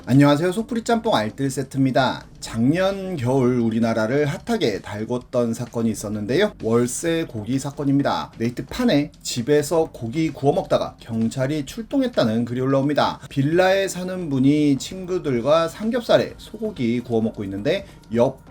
안녕하세요. 속풀이 짬뽕 알뜰 세트입니다. 작년 겨울 우리나라를 핫하게 달궜던 사건이 있었는데요. 월세 고기 사건입니다. 네이트판에 집에서 고기 구워 먹다가 경찰이 출동했다는 글이 올라옵니다. 빌라에 사는 분이 친구들과 삼겹살에 소고기 구워 먹고 있는데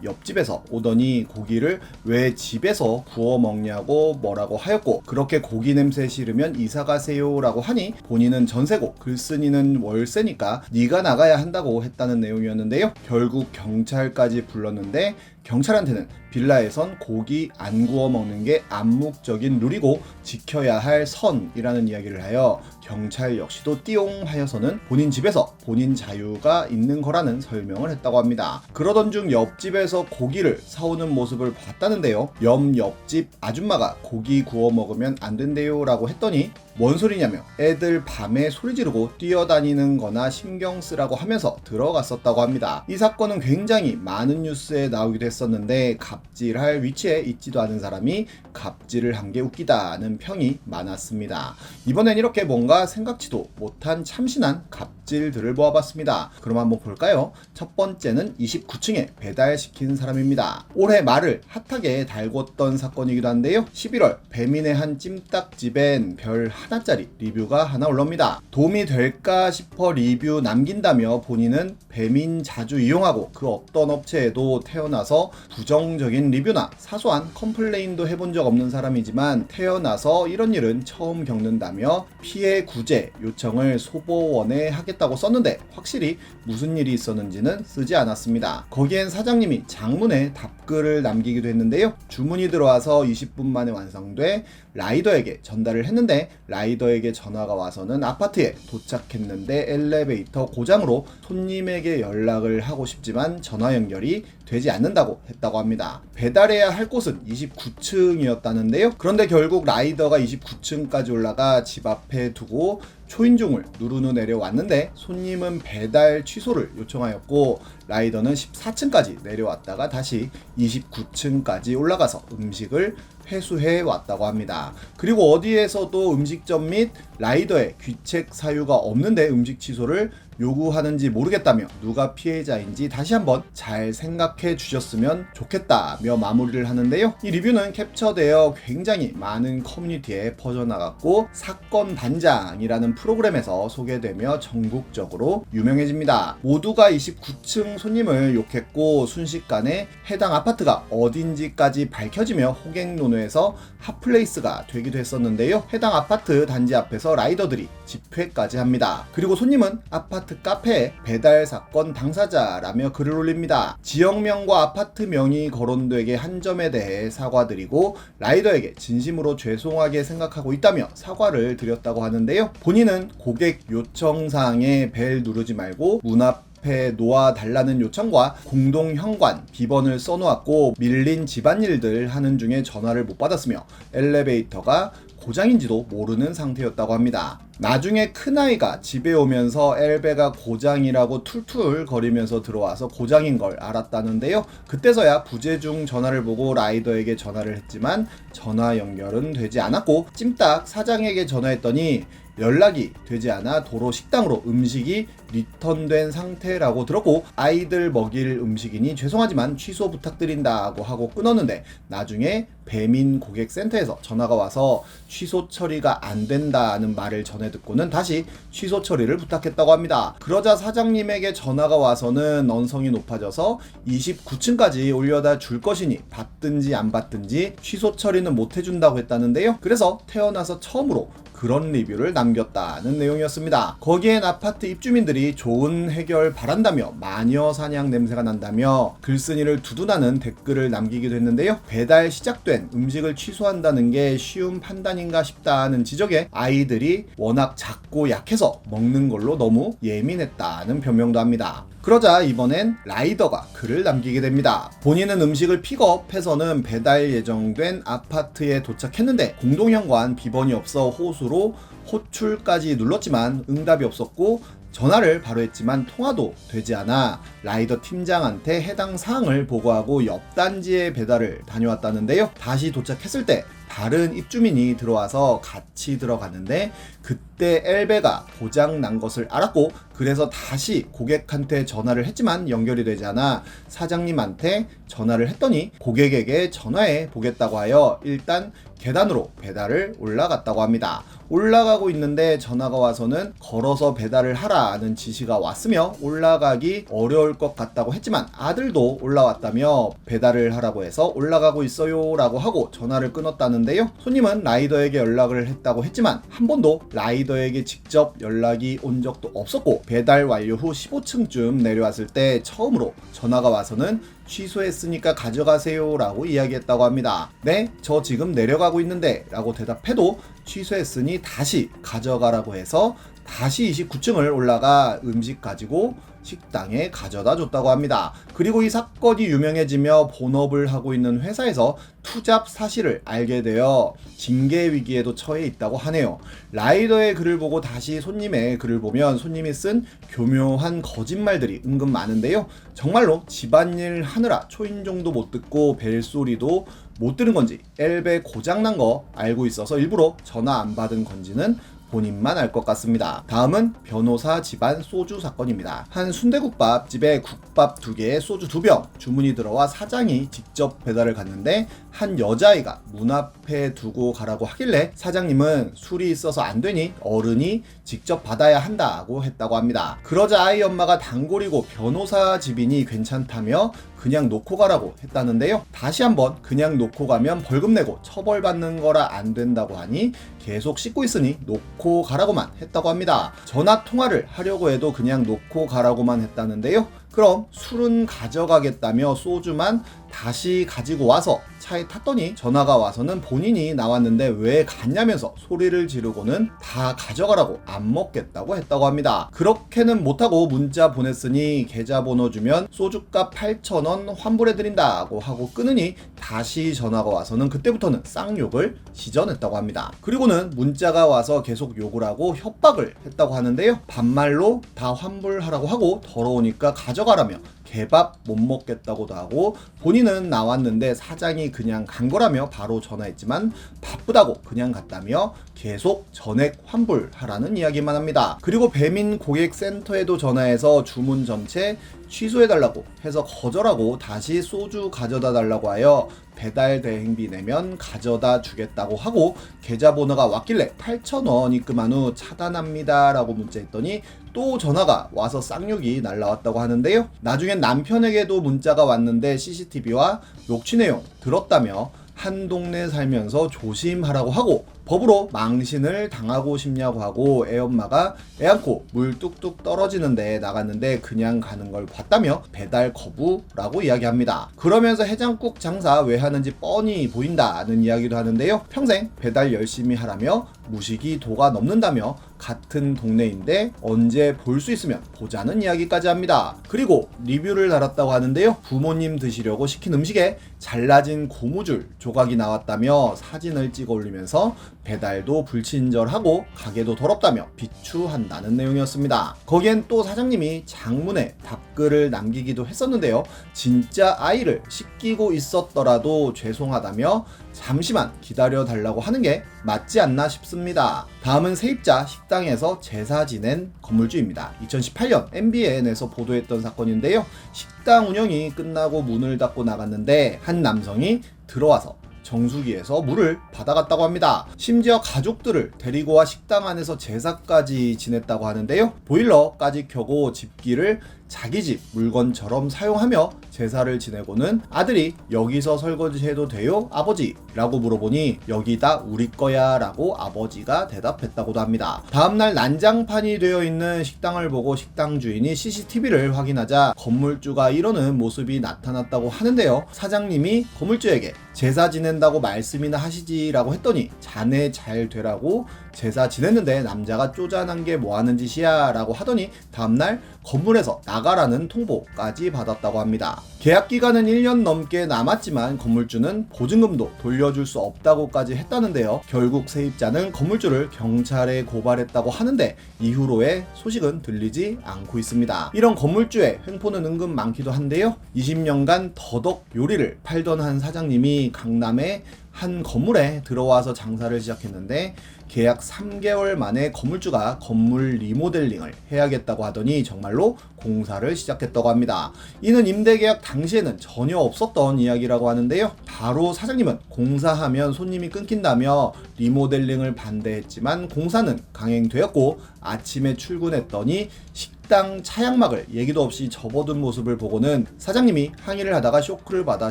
옆집에서 오더니 고기를 왜 집에서 구워 먹냐고 뭐라고 하였고, 그렇게 고기 냄새 싫으면 이사 가세요 라고 하니 본인은 전세고 글쓴이는 월세니까 네가 나가야 한다고 했다는 내용이었는데요. 결국 경찰까지 불렀는데 경찰한테는 빌라에선 고기 안 구워 먹는 게 암묵적인 룰이고 지켜야 할 선이라는 이야기를 하여 경찰 역시도 띠용 하여서는 본인 집에서 본인 자유가 있는 거라는 설명을 했다고 합니다. 그러던 중 옆집에서 고기를 사오는 모습을 봤다는데요. 옆집 아줌마가 고기 구워 먹으면 안 된대요 라고 했더니 뭔 소리냐며 애들 밤에 소리 지르고 뛰어다니는 거나 신경 쓰라고 하면서 들어갔었다고 합니다. 이 사건은 굉장히 많은 뉴스에 나오기도 했었는데 갑질할 위치에 있지도 않은 사람이 갑질을 한 게 웃기다는 평이 많았습니다. 이번엔 이렇게 뭔가 생각지도 못한 참신한 갑질들을 모아봤습니다. 그럼 한번 볼까요? 첫 번째는 29층에 배달시킨 사람입니다. 올해 말을 핫하게 달궜던 사건이기도 한데요. 11월 배민의 한 찜닭집엔 별 하나짜리 리뷰가 하나 올라옵니다. 도움이 될까 싶어 리뷰 남긴다며 본인은 배민 자주 이용하고 그 어떤 업체에도 태어나서 부정적인 리뷰나 사소한 컴플레인도 해본 적 없는 사람이지만 태어나서 이런 일은 처음 겪는다며 피해 구제 요청을 소보원에 하겠다고 썼는데 확실히 무슨 일이 있었는지는 쓰지 않았습니다. 거기엔 사장님이 장문에 답글을 남기기도 했는데요. 주문이 들어와서 20분 만에 완성돼 라이더에게 전달을 했는데 라이더에게 전화가 와서는 아파트에 도착했는데 엘리베이터 고장으로 손님에게 연락을 하고 싶지만 전화 연결이 되지 않는다고 했다고 합니다. 배달해야 할 곳은 29층이었다는데요. 그런데 결국 라이더가 29층까지 올라가 집 앞에 두고 초인종을 누른 후 내려왔는데 손님은 배달 취소를 요청하였고 라이더는 14층까지 내려왔다가 다시 29층까지 올라가서 음식을 회수해 왔다고 합니다. 그리고 어디에서도 음식점 및 라이더의 귀책 사유가 없는데 음식 취소를 요구하는지 모르겠다며 누가 피해자인지 다시 한번 잘 생각해 주셨으면 좋겠다며 마무리를 하는데요. 이 리뷰는 캡처되어 굉장히 많은 커뮤니티에 퍼져나갔고 사건 반장이라는 프로그램에서 소개되며 전국적으로 유명해집니다. 모두가 29층 손님을 욕했고 순식간에 해당 아파트가 어딘지까지 밝혀지며 호갱노노에서 핫플레이스가 되기도 했었는데요. 해당 아파트 단지 앞에서 라이더들이 집회까지 합니다. 그리고 손님은 아파트 카페에 배달 사건 당사자라며 글을 올립니다. 지역명과 아파트명이 거론되게 한 점에 대해 사과드리고 라이더에게 진심으로 죄송하게 생각하고 있다며 사과를 드렸다고 하는데요. 본인은 고객 요청사항에 벨 누르지 말고 문 앞에 놓아달라는 요청과 공동 현관 비번을 써놓았고 밀린 집안일들 하는 중에 전화를 못 받았으며 엘리베이터가 고장인지도 모르는 상태였다고 합니다. 나중에 큰아이가 집에 오면서 엘베가 고장이라고 툴툴 거리면서 들어와서 고장인 걸 알았다는데요. 그때서야 부재중 전화를 보고 라이더에게 전화를 했지만 전화 연결은 되지 않았고 찜닭 사장에게 전화했더니 연락이 되지 않아 도로 식당으로 음식이 리턴된 상태라고 들었고 아이들 먹일 음식이니 죄송하지만 취소 부탁드린다고 하고 끊었는데 나중에 배민 고객센터에서 전화가 와서 취소 처리가 안 된다는 말을 전해 듣고는 다시 취소 처리를 부탁했다고 합니다. 그러자 사장님에게 전화가 와서는 언성이 높아져서 29층까지 올려다 줄 것이니 받든지 안 받든지 취소 처리는 못 해준다고 했다는데요. 그래서 태어나서 처음으로 그런 리뷰를 남겼다는 내용이었습니다. 거기엔 아파트 입주민들이 좋은 해결 바란다며 마녀 사냥 냄새가 난다며 글쓴이를 두둔하는 댓글을 남기기도 했는데요. 배달 시작된 음식을 취소한다는 게 쉬운 판단인가 싶다는 지적에 아이들이 워낙 작고 약해서 먹는 걸로 너무 예민했다는 변명도 합니다. 그러자 이번엔 라이더가 글을 남기게 됩니다. 본인은 음식을 픽업해서는 배달 예정된 아파트에 도착했는데 공동현관 비번이 없어 호수로 호출까지 눌렀지만 응답이 없었고 전화를 바로 했지만 통화도 되지 않아 라이더 팀장한테 해당 사항을 보고하고 옆 단지에 배달을 다녀왔다는데요. 다시 도착했을 때 다른 입주민이 들어와서 같이 들어갔는데 그때 엘베가 고장 난 것을 알았고 그래서 다시 고객한테 전화를 했지만 연결이 되지 않아 사장님한테 전화를 했더니 고객에게 전화해 보겠다고 하여 일단 계단으로 배달을 올라갔다고 합니다. 올라가고 있는데 전화가 와서는 걸어서 배달을 하라는 지시가 왔으며 올라가기 어려울 것 같다고 했지만 아들도 올라왔다며 배달을 하라고 해서 올라가고 있어요 라고 하고 전화를 끊었다는데요. 손님은 라이더에게 연락을 했다고 했지만 한 번도 라이더에게 직접 연락이 온 적도 없었고 배달 완료 후 15층쯤 내려왔을 때 처음으로 전화가 와서는 취소했으니까 가져가세요 라고 이야기했다고 합니다. 네, 저 지금 내려가고 있는데 라고 대답해도 취소했으니 다시 가져가라고 해서 다시 29층을 올라가 음식 가지고 식당에 가져다 줬다고 합니다. 그리고 이 사건이 유명해지며 본업을 하고 있는 회사에서 투잡 사실을 알게 되어 징계 위기에도 처해 있다고 하네요. 라이더의 글을 보고 다시 손님의 글을 보면 손님이 쓴 교묘한 거짓말들이 은근 많은데요. 정말로 집안일 하느라 초인종도 못 듣고 벨소리도 못 들은 건지 엘베 고장난 거 알고 있어서 일부러 전화 안 받은 건지는 본인만 알 것 같습니다. 다음은 변호사 집안 소주 사건입니다. 한 순대국밥집에 국밥 2개에 소주 2병 주문이 들어와 사장이 직접 배달을 갔는데 한 여자아이가 문 앞에 두고 가라고 하길래 사장님은 술이 있어서 안 되니 어른이 직접 받아야 한다고 했다고 합니다. 그러자 아이 엄마가 단골이고 변호사 집이니 괜찮다며 그냥 놓고 가라고 했다는데요. 다시 한번 그냥 놓고 가면 벌금 내고 처벌받는 거라 안 된다고 하니 계속 씻고 있으니 놓고 가라고만 했다고 합니다. 전화 통화를 하려고 해도 그냥 놓고 가라고만 했다는데요. 그럼 술은 가져가겠다며 소주만 다시 가지고 와서 차에 탔더니 전화가 와서는 본인이 나왔는데 왜 갔냐면서 소리를 지르고는 다 가져가라고 안 먹겠다고 했다고 합니다. 그렇게는 못하고 문자 보냈으니 계좌번호 주면 소주값 8,000원 환불해드린다고 하고 끊으니 다시 전화가 와서는 그때부터는 쌍욕을 지전했다고 합니다. 그리고는 문자가 와서 계속 욕을 하고 협박을 했다고 하는데요. 반말로 다 환불하라고 하고 더러우니까 가져가라며 개밥 못 먹겠다고도 하고 본인은 나왔는데 사장이 그냥 간 거라며 바로 전화했지만 바쁘다고 그냥 갔다며 계속 전액 환불하라는 이야기만 합니다. 그리고 배민 고객센터에도 전화해서 주문 전체 취소해달라고 해서 거절하고 다시 소주 가져다 달라고 하여 배달 대행비 내면 가져다 주겠다고 하고 계좌번호가 왔길래 8,000원 입금한 후 차단합니다 라고 문자했더니 또 전화가 와서 쌍욕이 날라왔다고 하는데요. 나중엔 남편에게도 문자가 왔는데 CCTV와 녹취 내용 들었다며 한 동네 살면서 조심하라고 하고 법으로 망신을 당하고 싶냐고 하고 애엄마가 애 안고 물 뚝뚝 떨어지는데 나갔는데 그냥 가는 걸 봤다며 배달 거부라고 이야기합니다. 그러면서 해장국 장사 왜 하는지 뻔히 보인다는 이야기도 하는데요. 평생 배달 열심히 하라며 무식이 도가 넘는다며 같은 동네인데 언제 볼 수 있으면 보자는 이야기까지 합니다. 그리고 리뷰를 달았다고 하는데요. 부모님 드시려고 시킨 음식에 잘라진 고무줄 조각이 나왔다며 사진을 찍어 올리면서 배달도 불친절하고 가게도 더럽다며 비추한다는 내용이었습니다. 거기엔 또 사장님이 장문에 답글을 남기기도 했었는데요. 진짜 아이를 씻기고 있었더라도 죄송하다며 잠시만 기다려 달라고 하는 게 맞지 않나 싶습니다. 다음은 세입자 식당에서 제사 지낸 건물주입니다. 2018년 MBN에서 보도했던 사건인데요. 식당 운영이 끝나고 문을 닫고 나갔는데 한 남성이 들어와서 정수기에서 물을 받아갔다고 합니다. 심지어 가족들을 데리고 와 식당 안에서 제사까지 지냈다고 하는데요. 보일러까지 켜고 집기를 자기 집 물건처럼 사용하며 제사를 지내고는 아들이 여기서 설거지해도 돼요? 아버지? 라고 물어보니 여기다 우리 거야 라고 아버지가 대답했다고도 합니다. 다음날 난장판이 되어 있는 식당을 보고 식당 주인이 CCTV를 확인하자 건물주가 이러는 모습이 나타났다고 하는데요. 사장님이 건물주에게 제사 지낸다고 말씀이나 하시지 라고 했더니 자네 잘 되라고 제사 지냈는데 남자가 쪼잔한 게 뭐하는 짓이야 라고 하더니 다음날 건물에서 나가라는 통보까지 받았다고 합니다. 계약 기간은 1년 넘게 남았지만 건물주는 보증금도 돌려줄 수 없다고까지 했다는데요. 결국 세입자는 건물주를 경찰에 고발했다고 하는데 이후로의 소식은 들리지 않고 있습니다. 이런 건물주의 횡포는 은근 많기도 한데요. 20년간 더덕 요리를 팔던 한 사장님이 강남에 한 건물에 들어와서 장사를 시작했는데 계약 3개월 만에 건물주가 건물 리모델링을 해야겠다고 하더니 정말로 공사를 시작했다고 합니다. 이는 임대계약 당시에는 전혀 없었던 이야기라고 하는데요. 바로 사장님은 공사하면 손님이 끊긴다며 리모델링을 반대했지만 공사는 강행되었고 아침에 출근했더니 식당 차양막을 얘기도 없이 접어둔 모습을 보고는 사장님이 항의를 하다가 쇼크를 받아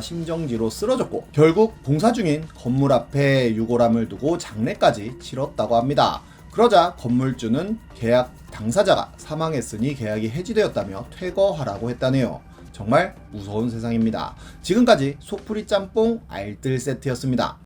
심정지로 쓰러졌고 결국 공사 중인 건물 앞에 유골함을 두고 장례까지 치렀다고 합니다. 그러자 건물주는 계약 당사자가 사망했으니 계약이 해지되었다며 퇴거하라고 했다네요. 정말 무서운 세상입니다. 지금까지 속풀이 짬뽕 알뜰 세트였습니다.